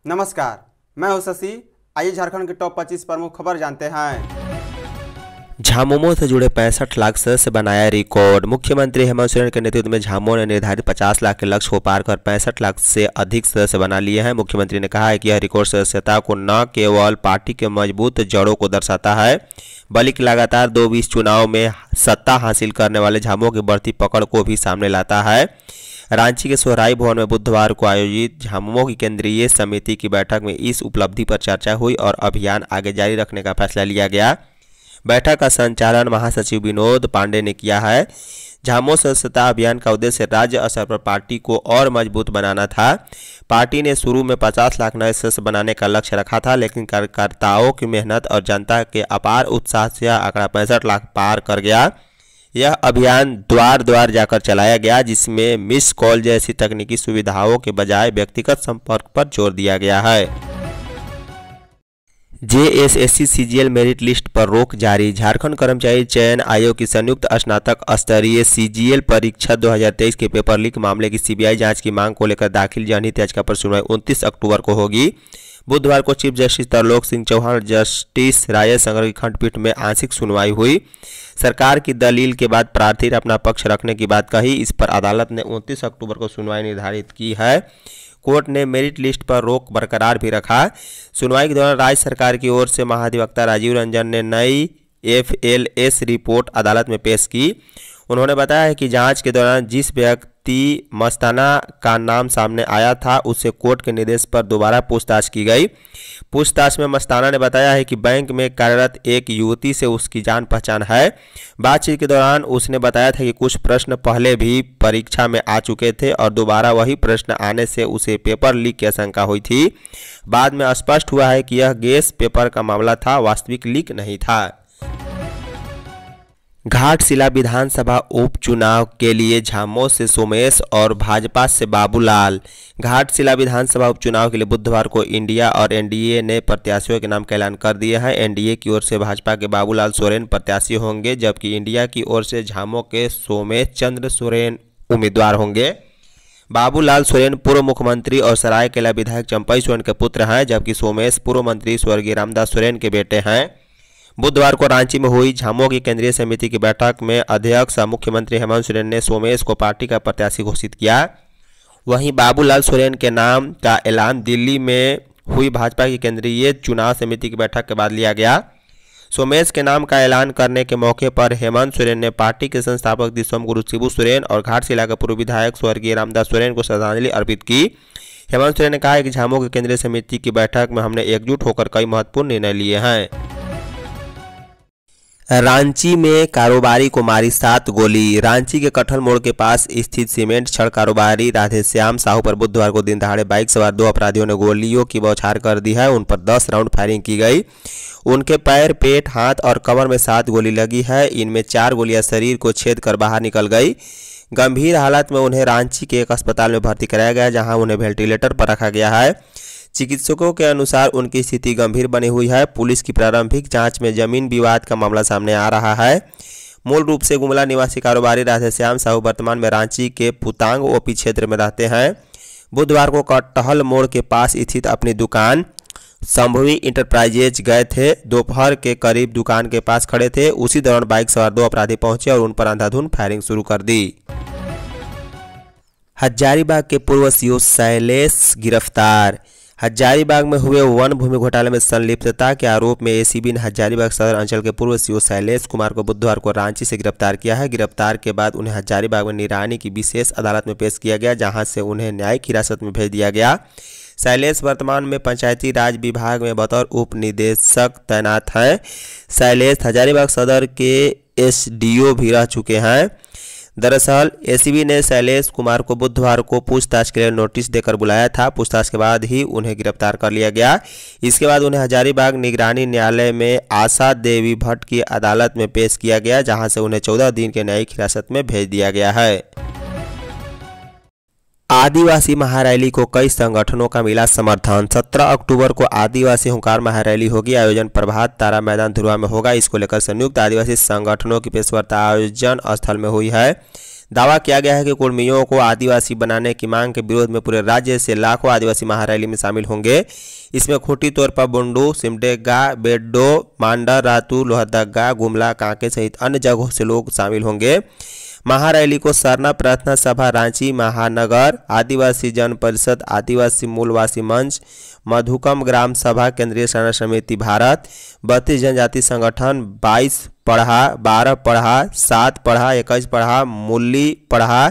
नमस्कार, मैं हूं शशि। आइए झारखंड के टॉप 25 प्रमुख खबर जानते हैं। झामुमो से जुड़े 65 लाख सदस्य बनाया रिकॉर्ड। मुख्यमंत्री हेमंत सोरेन के नेतृत्व में झामुमो ने निर्धारित 50 लाख के लक्ष्य को पार कर 65 लाख से अधिक सदस्य बना लिए हैं। मुख्यमंत्री ने कहा है कि यह रिकॉर्ड सदस्यता को न केवल पार्टी के मजबूत जड़ों को दर्शाता है, बल्कि लगातार 20 चुनाव में सत्ता हासिल करने वाले झामुमो की बढ़ती पकड़ को भी सामने लाता है। रांची के सोहराई भवन में बुधवार को आयोजित झामुमो की केंद्रीय समिति की बैठक में इस उपलब्धि पर चर्चा हुई और अभियान आगे जारी रखने का फैसला लिया गया। बैठक का संचालन महासचिव विनोद पांडे ने किया है। झामुमो सदस्यता अभियान का उद्देश्य राज्य स्तर पर पार्टी को और मजबूत बनाना था। पार्टी ने शुरू में 50 लाख नए सदस्य बनाने का लक्ष्य रखा था, लेकिन कार्यकर्ताओं की मेहनत और जनता के अपार उत्साह से यह आंकड़ा 65 लाख पार कर गया। यह अभियान द्वार द्वार जाकर चलाया गया, जिसमें मिस कॉल जैसी तकनीकी सुविधाओं के बजाय व्यक्तिगत संपर्क पर जोर दिया गया है। जेएसएससी सीजीएल मेरिट लिस्ट पर रोक जारी। झारखंड कर्मचारी चयन आयोग की संयुक्त स्नातक स्तरीय सीजीएल परीक्षा 2023 के पेपर लीक मामले की सीबीआई जांच की मांग को लेकर दाखिल जनहित याचिका पर सुनवाई 29 अक्टूबर को होगी। बुधवार को चीफ जस्टिस तरलोक सिंह चौहान और जस्टिस राजेश संगर की खंडपीठ में आंशिक सुनवाई हुई। सरकार की दलील के बाद प्रार्थी ने अपना पक्ष रखने की बात कही। इस पर अदालत ने 29 अक्टूबर को सुनवाई निर्धारित की है। कोर्ट ने मेरिट लिस्ट पर रोक बरकरार भी रखा। सुनवाई के दौरान राज्य सरकार की ओर से महाधिवक्ता राजीव रंजन ने नई एफएलएस रिपोर्ट अदालत में पेश की। उन्होंने बताया कि जांच के दौरान जिस व्यक्ति मस्ताना का नाम सामने आया था, उससे कोर्ट के निर्देश पर दोबारा पूछताछ की गई। पूछताछ में मस्ताना ने बताया है कि बैंक में कार्यरत एक युवती से उसकी जान पहचान है। बातचीत के दौरान उसने बताया था कि कुछ प्रश्न पहले भी परीक्षा में आ चुके थे और दोबारा वही प्रश्न आने से उसे पेपर लीक की आशंका हुई थी। बाद में स्पष्ट हुआ है कि यह गैस पेपर का मामला था, वास्तविक लीक नहीं था। घाटशिला विधानसभा उपचुनाव के लिए झामुमो से सोमेश और भाजपा से बाबूलाल। घाटशिला विधानसभा उपचुनाव के लिए बुधवार को इंडिया और एनडीए ने प्रत्याशियों के नाम का ऐलान कर दिया है। एनडीए की ओर से भाजपा के बाबूलाल सोरेन प्रत्याशी होंगे, जबकि इंडिया की ओर से झामुमो के सोमेश चंद्र सोरेन उम्मीदवार होंगे। बाबूलाल सोरेन पूर्व मुख्यमंत्री और सरायकेला विधायक चंपई सोरेन के पुत्र हैं, जबकि सोमेश पूर्व मंत्री स्वर्गीय रामदास सोरेन के बेटे हैं। बुधवार को रांची में हुई झामुमो की केंद्रीय समिति की बैठक में अध्यक्ष मुख्यमंत्री हेमंत सोरेन ने सोमेश को पार्टी का प्रत्याशी घोषित किया। वहीं बाबूलाल सोरेन के नाम का ऐलान दिल्ली में हुई भाजपा की केंद्रीय चुनाव समिति की बैठक के बाद लिया गया। सोमेश के नाम का ऐलान करने के मौके पर हेमंत सोरेन ने पार्टी के संस्थापक दिसम गुरु शिबू सोरेन और घाटशिला के पूर्व विधायक स्वर्गीय रामदास सोरेन को श्रद्धांजलि अर्पित की। हेमंत सोरेन ने कहा है कि झामुमो की केंद्रीय समिति की बैठक में हमने एकजुट होकर कई महत्वपूर्ण निर्णय लिए हैं। रांची में कारोबारी को मारी 7 गोली। रांची के कटहल मोड़ के पास स्थित सीमेंट छड़ कारोबारी राधेश्याम साहू पर बुधवार को दिन दहाड़े बाइक सवार 2 अपराधियों ने गोलियों की बौछार कर दी है। उन पर 10 राउंड फायरिंग की गई। उनके पैर, पेट, हाथ और कमर में 7 गोली लगी है। इनमें 4 गोलियां शरीर को छेद कर बाहर निकल गई। गंभीर हालत में उन्हें रांची के एक अस्पताल में भर्ती कराया गया, जहां उन्हें वेंटिलेटर पर रखा गया है। चिकित्सकों के अनुसार उनकी स्थिति गंभीर बनी हुई है। पुलिस की प्रारंभिक जांच में जमीन विवाद का मामला सामने आ रहा है। मूल रूप से गुमला निवासी कारोबारी राधेश्याम साहू वर्तमान में रांची के पुतांग ओपी क्षेत्र में रहते हैं। बुधवार को कटहल मोड़ के पास स्थित अपनी दुकान संभवी इंटरप्राइजेज गए थे। दोपहर के करीब दुकान के पास खड़े थे। उसी दौरान बाइक सवार 2 अपराधी पहुंचे और उन पर अंधाधुंध फायरिंग शुरू कर दी। हजारीबाग के पूर्व सीओ शैलेश गिरफ्तार। हजारीबाग में हुए वन भूमि घोटाले में संलिप्तता के आरोप में एसीबी ने हजारीबाग सदर अंचल के पूर्व सीओ शैलेश कुमार को बुधवार को रांची से गिरफ्तार किया है। गिरफ्तार के बाद उन्हें हजारीबाग में निगरानी की विशेष अदालत में पेश किया गया, जहां से उन्हें न्यायिक हिरासत में भेज दिया गया। शैलेश वर्तमान में पंचायती राज विभाग में बतौर उप निदेशक तैनात हैं। शैलेश हजारीबाग सदर के एसडीओ भी रह चुके हैं। दरअसल एसीबी ने शैलेश कुमार को बुधवार को पूछताछ के लिए नोटिस देकर बुलाया था। पूछताछ के बाद ही उन्हें गिरफ्तार कर लिया गया। इसके बाद उन्हें हजारीबाग निगरानी न्यायालय में आशा देवी भट्ट की अदालत में पेश किया गया, जहां से उन्हें 14 दिन के न्यायिक हिरासत में भेज दिया गया है। आदिवासी महारैली को कई संगठनों का मिला समर्थन। 17 अक्टूबर को आदिवासी हुंकार महारैली होगी। आयोजन प्रभात तारा मैदान धुरवा में होगा। इसको लेकर संयुक्त आदिवासी संगठनों की पेशवार्ता आयोजन स्थल में हुई है। दावा किया गया है कि कुर्मियों को आदिवासी बनाने की मांग के विरोध में पूरे राज्य से लाखों आदिवासी महारैली में शामिल होंगे। इसमें खूंटी, तोरपा, बुंडू, सिमडेगा, बेड्डो, मांडा, रातू, लोहरदगा, गुमला, कांके सहित अन्य जगहों से लोग शामिल होंगे। महारैली को सरना प्रार्थना सभा, रांची महानगर आदिवासी जन परिषद, आदिवासी मूलवासी मंच, मधुकम ग्राम सभा, केंद्रीय शरण समिति भारत, 32 जनजाति संगठन, 22 पढ़ा, 12 पढ़ा, 7 पढ़ा, 21 पढ़ा, मुल्ली पढ़ा,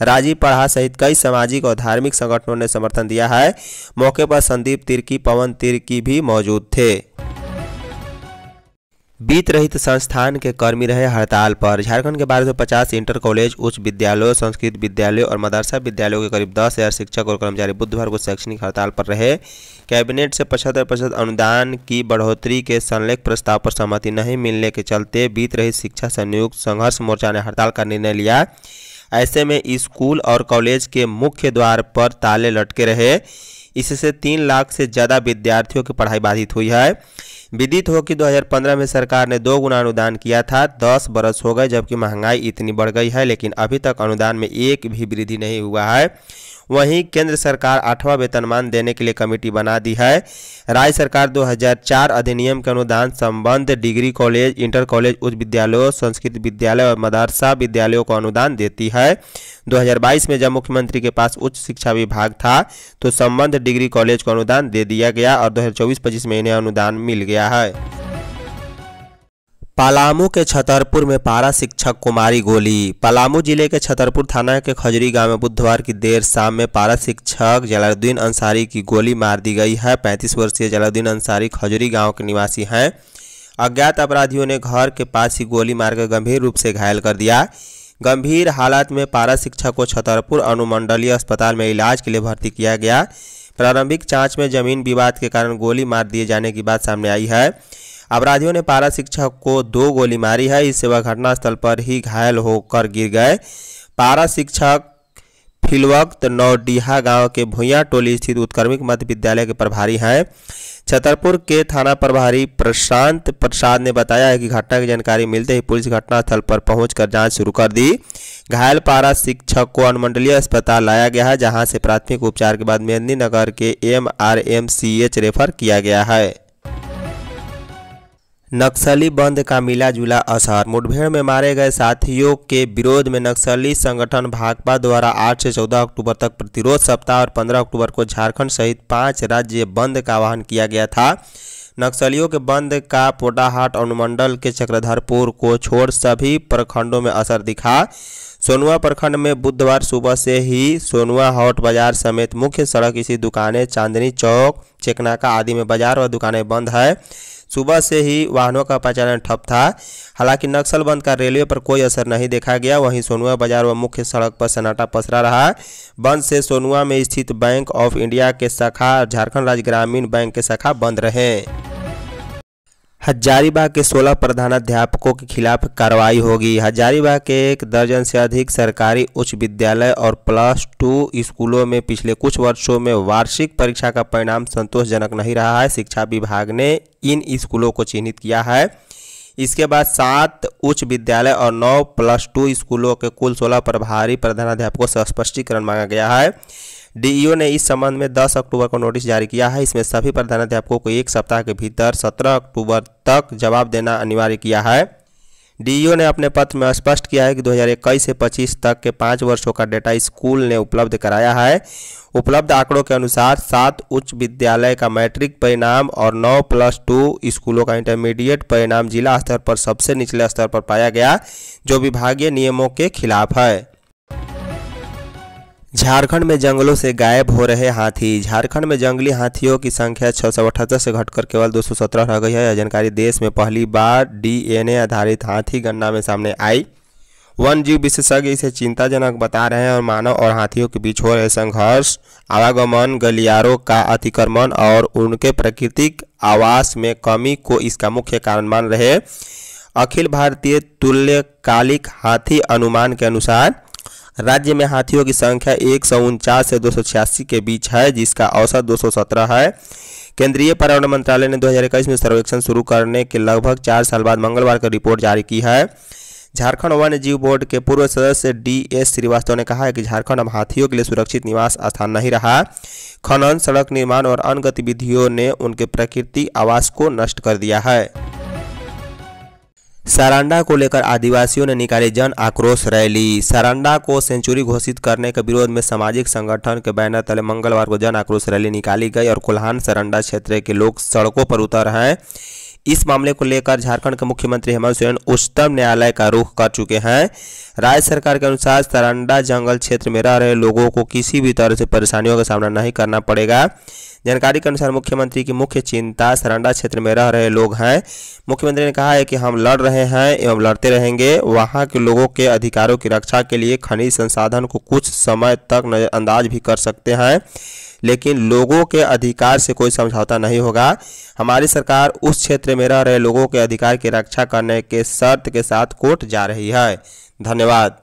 राजी पढ़ा सहित कई सामाजिक और धार्मिक संगठनों ने समर्थन दिया है। मौके पर संदीप तिर्की, पवन तिर्की भी मौजूद थे। बीत रहित संस्थान के कर्मी रहे हड़ताल पर। झारखंड के 1250 इंटर कॉलेज, उच्च विद्यालयों, संस्कृत विद्यालयों और मदरसा विद्यालयों के करीब 10,000 शिक्षक और कर्मचारी बुधवार को शैक्षणिक हड़ताल पर रहे। कैबिनेट से 75% अनुदान की बढ़ोतरी के संलेख प्रस्ताव पर सहमति नहीं मिलने के चलते बीत रही शिक्षा संयुक्त संघर्ष मोर्चा ने हड़ताल का निर्णय लिया। ऐसे में स्कूल और कॉलेज के मुख्य द्वार पर ताले लटके रहे। इससे 3 लाख से ज़्यादा विद्यार्थियों की पढ़ाई बाधित हुई है। विदित हो कि 2015 में सरकार ने 2 गुना अनुदान किया था। 10 बरस हो गए जबकि महंगाई इतनी बढ़ गई है, लेकिन अभी तक अनुदान में एक भी वृद्धि नहीं हुआ है। वहीं केंद्र सरकार 8वां वेतनमान देने के लिए कमेटी बना दी है। राज्य सरकार 2004 अधिनियम के अनुदान संबंध डिग्री कॉलेज, इंटर कॉलेज, उच्च विद्यालयों, संस्कृत विद्यालय और मदरसा विद्यालयों को अनुदान देती है। 2022 में जब मुख्यमंत्री के पास उच्च शिक्षा विभाग था तो संबंध डिग्री कॉलेज को अनुदान दे दिया गया और 2024-25 में इन्हें अनुदान मिल गया है। पलामू के छतरपुर में पारा शिक्षक को मारी गोली। पलामू जिले के छतरपुर थाना के खजरी गांव में बुधवार की देर शाम में पारा शिक्षक जलालुद्दीन अंसारी की गोली मार दी गई है। 35 वर्षीय जलालुद्दीन अंसारी खजरी गांव के निवासी हैं। अज्ञात अपराधियों ने घर के पास ही गोली मारकर गंभीर रूप से घायल कर दिया। गंभीर हालत में पारा शिक्षक को छतरपुर अनुमंडलीय अस्पताल में इलाज के लिए भर्ती किया गया। प्रारंभिक जाँच में जमीन विवाद के कारण गोली मार दिए जाने की बात सामने आई है। अपराधियों ने पारा शिक्षक को 2 गोली मारी है। इससे वह घटनास्थल पर ही घायल होकर गिर गए। पारा शिक्षक फिलवक्त नौडीहा गांव के भुइयां टोली स्थित उत्क्रमिक मध्य विद्यालय के प्रभारी हैं। छतरपुर के थाना प्रभारी प्रशांत प्रसाद ने बताया है कि घटना की जानकारी मिलते ही पुलिस घटनास्थल पर पहुंचकर जांच शुरू कर दी। घायल पारा शिक्षक को अनुमंडलीय अस्पताल लाया गया है, जहां से प्राथमिक उपचार के बाद मेदिनीनगर के MRMCH रेफर किया गया है। नक्सली बंद का मिला जुला असर। मुठभेड़ में मारे गए साथियों के विरोध में नक्सली संगठन भाकपा द्वारा 8 से 14 अक्टूबर तक प्रतिरोध सप्ताह और 15 अक्टूबर को झारखंड सहित 5 राज्य बंद का आह्वान किया गया था। नक्सलियों के बंद का पोटाहाट अनुमंडल के चक्रधरपुर को छोड़ सभी प्रखंडों में असर दिखा। सोनुआ प्रखंड में बुधवार सुबह से ही सोनुआ हाट बाजार समेत मुख्य सड़क, इसी दुकानें, चांदनी चौक, चेकनाका आदि में बाजार व दुकानें बंद है। सुबह से ही वाहनों का परिचालन ठप था। हालांकि नक्सल बंद का रेलवे पर कोई असर नहीं देखा गया। वहीं सोनुआ बाजार व मुख्य सड़क पर सन्नाटा पसरा रहा। बंद से सोनुआ में स्थित बैंक ऑफ इंडिया के शाखा, झारखंड राज्य ग्रामीण बैंक के शाखा बंद रहे। हजारीबाग के 16 प्रधानाध्यापकों के खिलाफ कार्रवाई होगी। हजारीबाग के 1 दर्जन से अधिक सरकारी उच्च विद्यालय और +2 स्कूलों में पिछले कुछ वर्षों में वार्षिक परीक्षा का परिणाम संतोषजनक नहीं रहा है। शिक्षा विभाग ने इन स्कूलों को चिन्हित किया है। इसके बाद 7 उच्च विद्यालय और 9 +2 स्कूलों के कुल 16 प्रभारी प्रधानाध्यापकों से स्पष्टीकरण मांगा गया है। डीईओ ने इस संबंध में 10 अक्टूबर को नोटिस जारी किया है। इसमें सभी प्रधानाध्यापकों को 1 सप्ताह के भीतर 17 अक्टूबर तक जवाब देना अनिवार्य किया है। डीईओ ने अपने पत्र में स्पष्ट किया है कि 2021 से 25 तक के 5 वर्षों का डेटा स्कूल ने उपलब्ध कराया है। उपलब्ध आंकड़ों के अनुसार 7 उच्च विद्यालय का मैट्रिक परिणाम और 9 +2 स्कूलों का इंटरमीडिएट परिणाम जिला स्तर पर सबसे निचले स्तर पर पाया गया, जो विभागीय नियमों के खिलाफ है। झारखंड में जंगलों से गायब हो रहे हाथी। झारखंड में जंगली हाथियों की संख्या 678 से घटकर केवल 217 रह गई है। यह जानकारी देश में पहली बार DNA आधारित हाथी गणना में सामने आई। वन जीव विशेषज्ञ इसे चिंताजनक बता रहे हैं और मानव और हाथियों के बीच हो रहे संघर्ष, आवागमन, गलियारों का अतिक्रमण और उनके प्राकृतिक आवास में कमी को इसका मुख्य कारण मान रहे। अखिल भारतीय तुल्यकालिक हाथी अनुमान के अनुसार राज्य में हाथियों की संख्या 149 से 286 के बीच है, जिसका औसत 217 है। केंद्रीय पर्यावरण मंत्रालय ने 2021 में सर्वेक्षण शुरू करने के लगभग 4 साल बाद मंगलवार को रिपोर्ट जारी की है। झारखंड वन्य जीव बोर्ड के पूर्व सदस्य DS श्रीवास्तव ने कहा है कि झारखंड अब हाथियों के लिए सुरक्षित निवास स्थान नहीं रहा। खनन, सड़क निर्माण और अन्य गतिविधियों ने उनके प्राकृतिक आवास को नष्ट कर दिया है। सारंडा को लेकर आदिवासियों ने निकाली जन आक्रोश रैली। सारंडा को सेंचुरी घोषित करने के विरोध में सामाजिक संगठन के बैनर तले मंगलवार को जन आक्रोश रैली निकाली गई और कोल्हान सारंडा क्षेत्र के लोग सड़कों पर उतर हैं। इस मामले को लेकर झारखंड के मुख्यमंत्री हेमंत सोरेन उच्चतम न्यायालय का रुख कर चुके हैं। राज्य सरकार के अनुसार सारंडा जंगल क्षेत्र में रह रहे लोगों को किसी भी तरह से परेशानियों का सामना नहीं करना पड़ेगा। जानकारी के अनुसार मुख्यमंत्री की मुख्य चिंता सारंडा क्षेत्र में रह रहे लोग हैं। मुख्यमंत्री ने कहा है कि हम लड़ रहे हैं एवं लड़ते रहेंगे। वहां के लोगों के अधिकारों की रक्षा के लिए खनिज संसाधन को कुछ समय तक नजरअंदाज भी कर सकते हैं, लेकिन लोगों के अधिकार से कोई समझौता नहीं होगा। हमारी सरकार उस क्षेत्र में रह रहे लोगों के अधिकार की रक्षा करने के शर्त के साथ कोर्ट जा रही है। धन्यवाद।